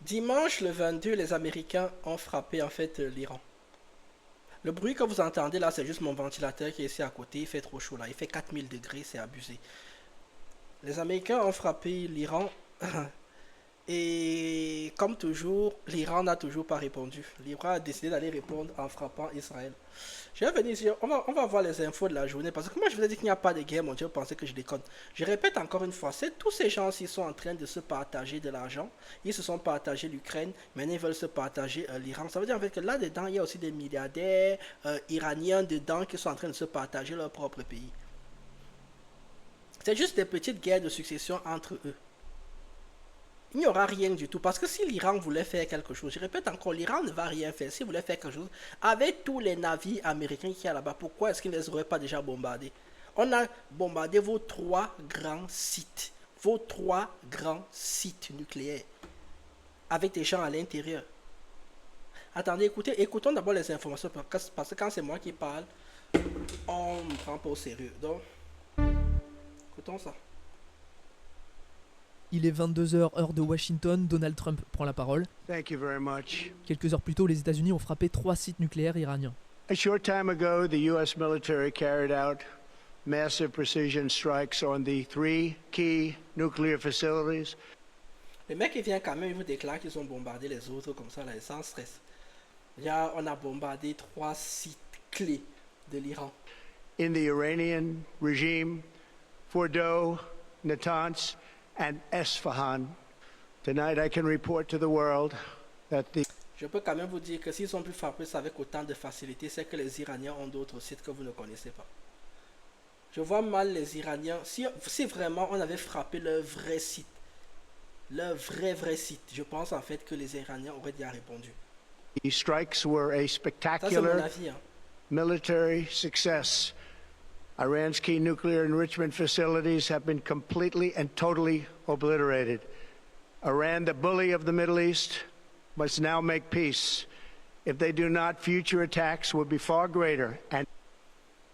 Dimanche le 22, les Américains ont frappé en fait l'Iran. Le bruit que vous entendez là, c'est juste mon ventilateur qui est ici à côté. Il fait trop chaud là. Il fait 4000 degrés, c'est abusé. Les Américains ont frappé l'Iran. Et comme toujours, l'Iran n'a toujours pas répondu. L'Iran a décidé d'aller répondre en frappant Israël. Je vais venir ici, on va voir les infos de la journée. Parce que moi, je vous ai dit qu'il n'y a pas de guerre, mon Dieu, pensez que je déconne. Je répète encore une fois, c'est tous ces gens-ci sont en train de se partager de l'argent. Ils se sont partagés l'Ukraine, maintenant ils veulent se partager l'Iran. Ça veut dire en fait que là-dedans, il y a aussi des milliardaires iraniens dedans qui sont en train de se partager leur propre pays. C'est juste des petites guerres de succession entre eux. Il n'y aura rien du tout. Parce que si l'Iran voulait faire quelque chose, je répète encore, l'Iran ne va rien faire. S'il voulait faire quelque chose, avec tous les navires américains qui y a là-bas, pourquoi est-ce qu'ils ne les auraient pas déjà bombardés? On a bombardé vos trois grands sites. Vos trois grands sites nucléaires. Avec des gens à l'intérieur. Attendez, écoutons d'abord les informations. Parce que quand c'est moi qui parle, on ne me prend pas au sérieux. Donc, écoutons ça. Il est 22h heure de Washington, Donald Trump prend la parole. Thank you very much. Quelques heures plus tôt, les États-Unis ont frappé 3 sites nucléaires iraniens. A short time ago, the U.S. military carried out massive precision strikes on the 3 key nuclear facilities. Les mecs, ils viennent quand même, ils vous déclarent qu'ils ont bombardé les autres comme ça, là, sans stress. Là, on a bombardé 3 sites clés de l'Iran. In the Iranian regime, Fordow, Natanz, and Esfahan. Tonight I can report to the world that the Je peux quand même vous dire que s'ils ont pu frapper ça avec autant de facilité, c'est que les Iraniens ont d'autres sites que vous ne connaissez pas. Je vois mal les Iraniens. Si vraiment on avait frappé leur vrai site, leur vrai site, je pense en fait que les Iraniens auraient déjà répondu. strikes were a Ça, c'est mon spectacular avis. Hein. military success. Iran's key nuclear enrichment facilities have been completely and totally obliterated. Iran, the bully of the Middle East, must now make peace. If they do not, future attacks will be far greater. And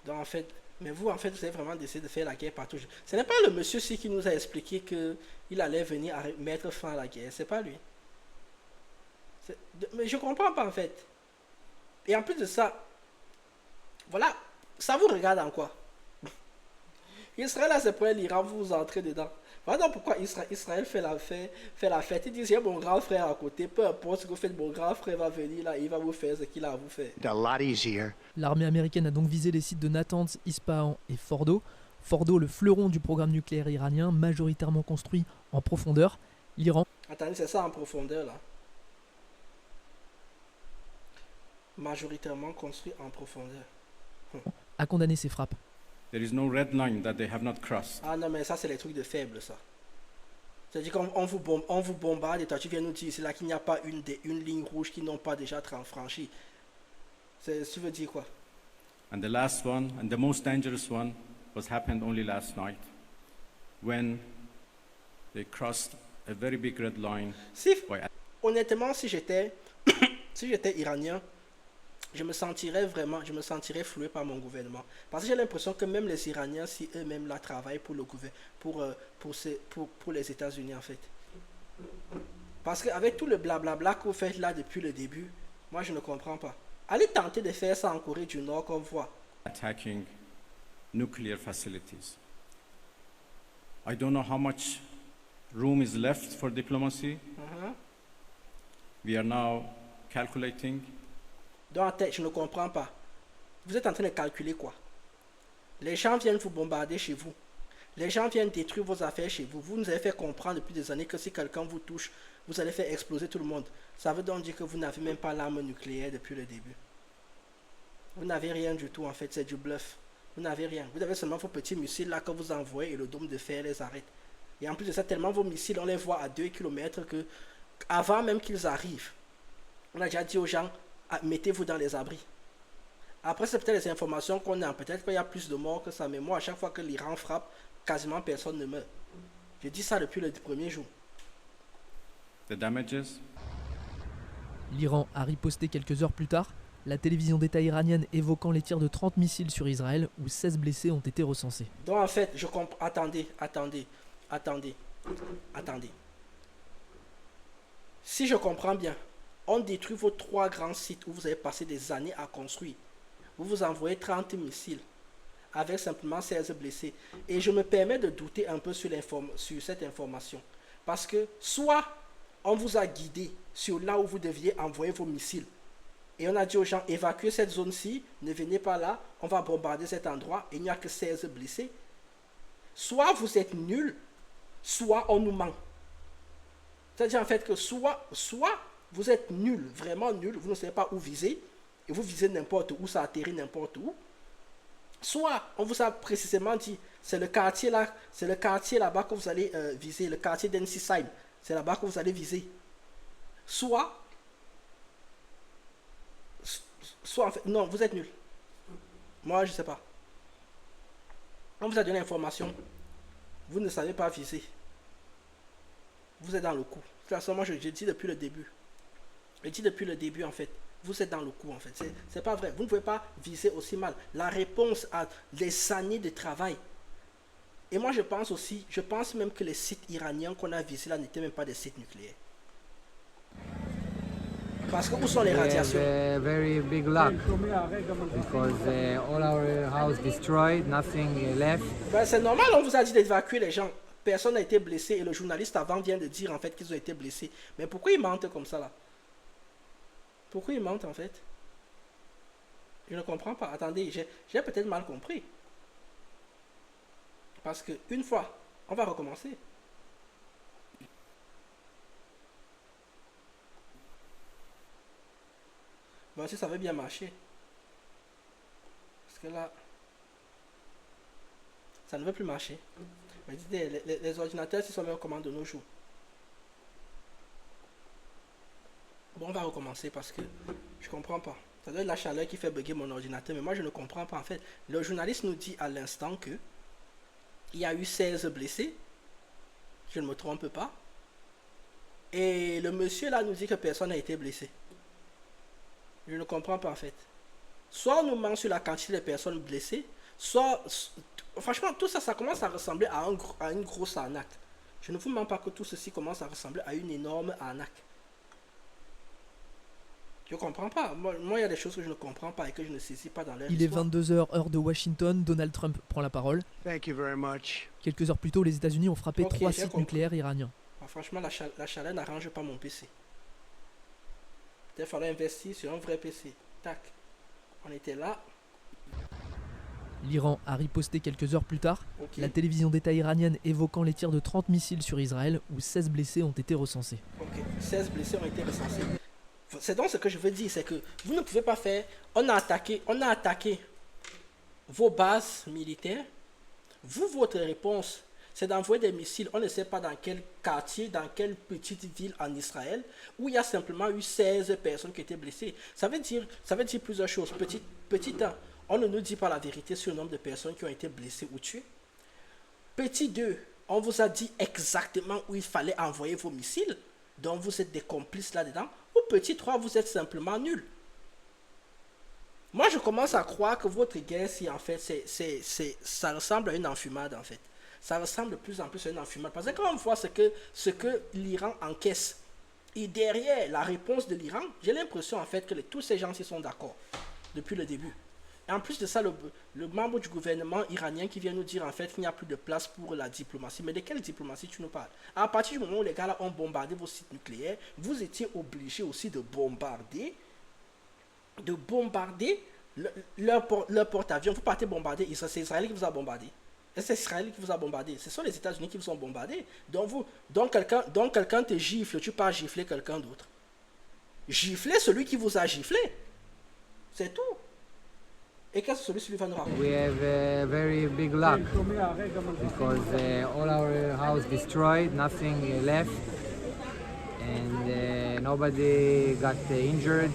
Donc en fait, mais vous en fait, vous avez vraiment décidé de faire la guerre partout. Ce n'est pas le monsieur-ci qui nous a expliqué qu'il allait venir mettre fin à la guerre. C'est pas lui. Mais je comprends pas en fait. Et en plus de ça, voilà, ça vous regarde en quoi? Israël a ses problèmes, l'Iran, vous entrez dedans. Voilà donc pourquoi Israël fait la fête. Ils disent, il y a mon grand frère à côté, peu importe ce que vous faites, mon grand frère va venir là, il va vous faire ce qu'il a à vous faire. a lot easier. L'armée américaine a donc visé les sites de Natanz, Ispahan et Fordow. Fordow, le fleuron du programme nucléaire iranien, majoritairement construit en profondeur. L'Iran Attendez, c'est ça en profondeur là. Majoritairement construit en profondeur. a condamné ces frappes. There is no red line that they have not crossed. Ah non, mais ça, c'est les trucs de faibles, ça. C'est-à-dire qu'on vous bombarde et toi, tu viens nous dire c'est là qu'il n'y a pas une ligne rouge qu'ils n'ont pas déjà franchie. Tu veux dire quoi? And the last one, and the most dangerous one, was happened only last night, when they crossed a very big red line. Honnêtement, si j'étais iranien, je me sentirais floué par mon gouvernement. Parce que j'ai l'impression que même les Iraniens, si eux-mêmes là travaillent pour le gouvernement, pour les États-Unis en fait. Parce qu'avec tout le blablabla que vous faites là depuis le début, moi je ne comprends pas. Allez tenter de faire ça en Corée du Nord qu'on voit. Attacking nuclear facilities. I don't know how much room is left for diplomacy. We are now calculating. Dans la tête, je ne comprends pas. Vous êtes en train de calculer quoi? Les gens viennent vous bombarder chez vous. Les gens viennent détruire vos affaires chez vous. Vous nous avez fait comprendre depuis des années que si quelqu'un vous touche, vous allez faire exploser tout le monde. Ça veut donc dire que vous n'avez même pas l'arme nucléaire depuis le début. Vous n'avez rien du tout en fait, c'est du bluff. Vous n'avez rien. Vous avez seulement vos petits missiles là que vous envoyez et le dôme de fer les arrête. Et en plus de ça, tellement vos missiles, on les voit à 2 km que avant même qu'ils arrivent, on a déjà dit aux gens, mettez-vous dans les abris. Après, c'est peut-être les informations qu'on a. Peut-être qu'il y a plus de morts que ça. Mais moi, à chaque fois que l'Iran frappe, quasiment personne ne meurt. Je dis ça depuis le premier jour. The damages. L'Iran a riposté quelques heures plus tard. La télévision d'État iranienne évoquant les tirs de 30 missiles sur Israël, où 16 blessés ont été recensés. Donc en fait, je comprends. Attendez. Si si je comprends bien, on détruit vos 3 grands sites où vous avez passé des années à construire. Vous vous envoyez 30 missiles avec simplement 16 blessés. Et je me permets de douter un peu sur cette information. Parce que soit on vous a guidé sur là où vous deviez envoyer vos missiles. Et on a dit aux gens, évacuez cette zone-ci, ne venez pas là, on va bombarder cet endroit et il n'y a que 16 blessés. Soit vous êtes nuls, soit on nous ment. C'est-à-dire en fait que soit vous êtes nuls, vraiment nuls, vous ne savez pas où viser, et vous visez n'importe où, ça atterrit n'importe où. Soit on vous a précisément dit, c'est le quartier là-bas que vous allez viser, le quartier d'Ensisheim, c'est là-bas que vous allez viser. Soit en fait, non, vous êtes nuls. Moi, je ne sais pas. On vous a donné l'information, vous ne savez pas viser. Vous êtes dans le coup. De toute façon, moi, je dis depuis le début. Je dis depuis le début, en fait. Vous êtes dans le coup, en fait. C'est pas vrai. Vous ne pouvez pas viser aussi mal. La réponse à des années de travail. Et moi, je pense même que les sites iraniens qu'on a visés là n'étaient même pas des sites nucléaires. Parce que où sont les radiations? We have very big luck because all our house destroyed, nothing left. Ben, c'est normal, on vous a dit d'évacuer les gens. Personne n'a été blessé et le journaliste avant vient de dire en fait qu'ils ont été blessés. Mais pourquoi ils mentent comme ça là? Pourquoi ils mentent en fait? Je ne comprends pas. Attendez, j'ai peut-être mal compris. Parce que une fois, on va recommencer. Bon, si ça veut bien marcher. Parce que là, ça ne veut plus marcher. Mais dites, les ordinateurs, ils sont même en commande de nos jours. Bon, on va recommencer parce que je comprends pas. Ça doit être la chaleur qui fait bugger mon ordinateur, mais moi je ne comprends pas en fait. Le journaliste nous dit à l'instant que il y a eu 16 blessés. Je ne me trompe pas. Et le monsieur là nous dit que personne n'a été blessé. Je ne comprends pas en fait. Soit on nous ment sur la quantité de personnes blessées, soit... Franchement, tout ça, ça commence à ressembler à une grosse arnaque. Je ne vous mens pas que tout ceci commence à ressembler à une énorme arnaque. Je ne comprends pas. Moi, il y a des choses que je ne comprends pas et que je ne saisis pas dans l'air. Il est 22h, heure de Washington. Donald Trump prend la parole. Thank you very much. Quelques heures plus tôt, les États-Unis ont frappé Ok, 3 j'ai sites compris. nucléaires iraniens. Ah, franchement, la chaleur n'arrange pas mon PC. Peut-être falloir investir sur un vrai PC. Tac. On était là. L'Iran a riposté quelques heures plus tard. Ok. La télévision d'État iranienne évoquant les tirs de 30 missiles sur Israël, où 16 blessés ont été recensés. Ok. 16 blessés ont été recensés. C'est donc ce que je veux dire, c'est que vous ne pouvez pas faire. On a attaqué vos bases militaires. Vous, votre réponse, c'est d'envoyer des missiles. On ne sait pas dans quel quartier, dans quelle petite ville en Israël, où il y a simplement eu 16 personnes qui étaient blessées. Ça veut dire plusieurs choses. Petit 1, on ne nous dit pas la vérité sur le nombre de personnes qui ont été blessées ou tuées. Petit 2, on vous a dit exactement où il fallait envoyer vos missiles, donc vous êtes des complices là-dedans. Ou petit 3, vous êtes simplement nuls. Moi, je commence à croire que votre guerre, si en fait, ça ressemble à une enfumade, en fait. Ça ressemble de plus en plus à une enfumade. Parce que quand on voit ce que l'Iran encaisse, et derrière la réponse de l'Iran, j'ai l'impression en fait que tous ces gens-ci sont d'accord depuis le début. Et en plus de ça, le membre du gouvernement iranien qui vient nous dire en fait qu'il n'y a plus de place pour la diplomatie. Mais de quelle diplomatie tu nous parles? À partir du moment où les gars là ont bombardé vos sites nucléaires, vous étiez obligés aussi de bombarder leur porte-avions. Vous partez bombarder Israël. C'est Israël qui vous a bombardé. Et c'est Israël qui vous a bombardé. Ce sont les États-Unis qui vous ont bombardé. Donc quelqu'un te gifle, tu pars gifler quelqu'un d'autre. Gifler celui qui vous a giflé. C'est tout. Et qu'est-ce que celui va nous raconter? We have very big luck because all our house destroyed, nothing left, and nobody got injured.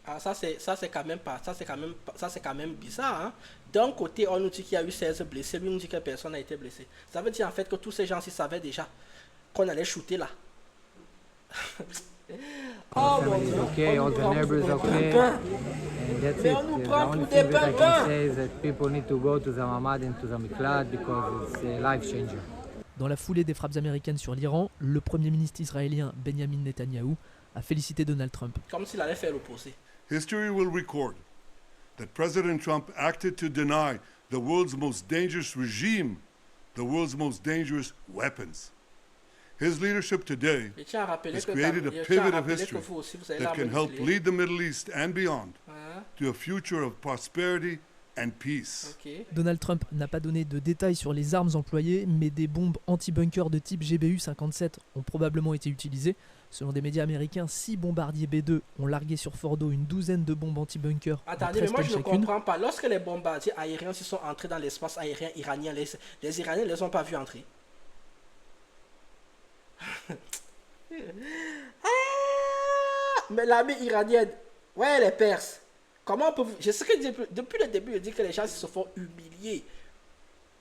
Ah, ça c'est quand même bizarre. Hein? D'un côté, on nous dit qu'il y a eu 16 blessés, lui nous dit que personne n'a été blessé. Ça veut dire en fait que tous ces gens-ci savaient déjà qu'on allait shooter là. Oh mon Dieu, Okay, all the neighbors okay, and that's Mais it. on nous The prend only pour des thing that I pimpins. can say is that people need to go to the Mamad and to the Miklat because it's a life changer. Dans la foulée des frappes américaines sur l'Iran, le Premier ministre israélien Benjamin Netanyahou a félicité Donald Trump. Comme s'il allait faire l'opposé. History will record that President Trump acted to deny the world's most dangerous regime, the world's most dangerous weapons. His leadership today Je tiens à rappeler has que, created a je tiens à pivot of rappeler que history vous aussi, vous avez that l'arme can help nucléaire. lead the Middle East and beyond Hein? to a future of prosperity and peace. Ok. Donald Trump n'a pas donné de détails sur les armes employées, mais des bombes anti-bunker de type GBU-57 ont probablement été utilisées. Selon des médias américains, 6 bombardiers B-2 ont largué sur Fordo une douzaine de bombes anti-bunker de Attendez, 13 mais moi tonnes je ne chacune. comprends pas. Lorsque les bombardiers aériens se sont entrés dans l'espace aérien iranien, les Iraniens ne les ont pas vus entrer. Mais l'armée iranienne, ouais, les Perses, comment on peut vous... Je sais que depuis le début, je dis que les gens se font humilier.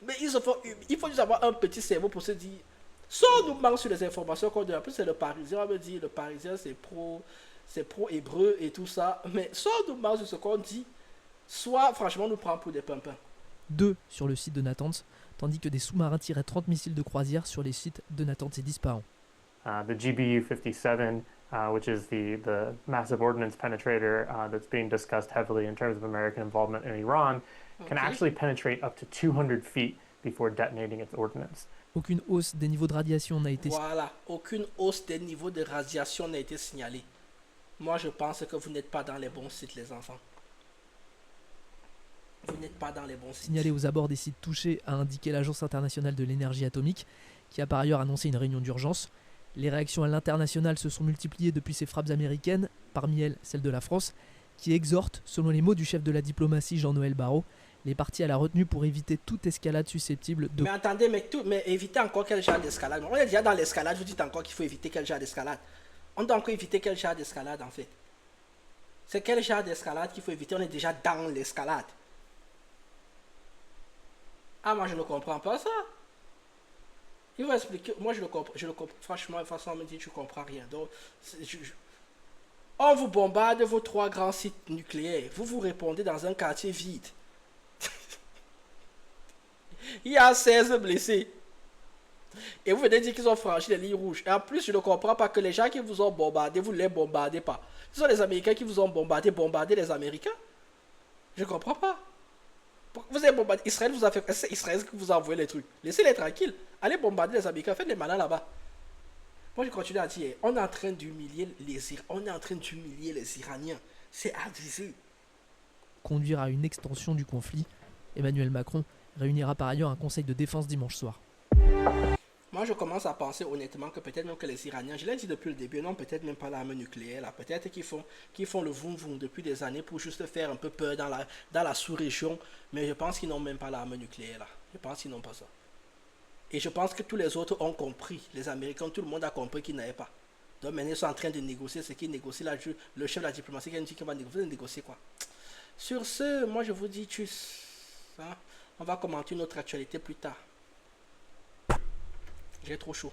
Mais ils se font humilier. Il faut juste avoir un petit cerveau pour se dire... Soit on nous manque sur les informations qu'on donne. En plus, c'est le Parisien, on me dit, le Parisien, c'est pro-hébreu et tout ça. Mais soit on nous manque sur ce qu'on dit, soit, franchement, on nous prend pour des pimpins. 2 sur le site de Natanz, tandis que des sous-marins tiraient 30 missiles de croisière sur les sites de Natanz et d'Ispahan. The GBU-57, which is the massive ordnance penetrator that's being discussed heavily in terms of American involvement in Iran, can actually penetrate up to 200 feet before detonating its ordnance. Aucune hausse des niveaux de radiation n'a été Voilà, aucune hausse des niveaux de radiation n'a été signalée. Moi, je pense que vous n'êtes pas dans les bons sites, les enfants. Vous n'êtes pas dans les bons sites. signalée aux abords des sites touchés, a indiqué l'Agence internationale de l'énergie atomique, qui a par ailleurs annoncé une réunion d'urgence. Les réactions à l'international se sont multipliées depuis ces frappes américaines, parmi elles celle de la France, qui exhorte, selon les mots du chef de la diplomatie Jean-Noël Barrot, les partis à la retenue pour éviter toute escalade susceptible de... Mais attendez, mais éviter encore quel genre d'escalade? On est déjà dans l'escalade, vous dites encore qu'il faut éviter quel genre d'escalade. On doit encore éviter quel genre d'escalade en fait? C'est quel genre d'escalade qu'il faut éviter? On est déjà dans l'escalade. Ah, moi je ne comprends pas ça. Il va expliquer, moi je le comprends, franchement, de toute façon on me dit tu comprends rien. Donc, on vous bombarde vos 3 grands sites nucléaires, vous répondez dans un quartier vide. Il y a 16 blessés. Et vous venez dire qu'ils ont franchi les lignes rouges. Et en plus, je ne comprends pas que les gens qui vous ont bombardé, vous ne les bombardez pas. Ce sont les Américains qui vous ont bombardé, bombardez les Américains. Je ne comprends pas. Vous avez bombardé. Israël vous a fait. C'est Israël qui vous a envoyé les trucs. Laissez-les tranquilles. Allez bombarder les Américains. Faites les malins là-bas. Moi, je continue à dire, on est en train d'humilier les Iraniens. C'est abusé. conduire à une extension du conflit. Emmanuel Macron réunira par ailleurs un conseil de défense dimanche soir. Moi, je commence à penser honnêtement que peut-être même que les Iraniens, je l'ai dit depuis le début, non, peut-être même pas l'arme nucléaire, là, peut-être qu'ils font le voum-voum depuis des années pour juste faire un peu peur dans la sous-région, mais je pense qu'ils n'ont même pas l'arme nucléaire, là. Je pense qu'ils n'ont pas ça. Et je pense que tous les autres ont compris, les Américains, tout le monde a compris qu'ils n'avaient pas. Donc maintenant, ils sont en train de négocier ce qu'ils négocient, là, le chef de la diplomatie qui a dit qu'il va négocier quoi. Sur ce, moi je vous dis tchuss. Hein? On va commenter notre actualité plus tard. J'ai trop chaud.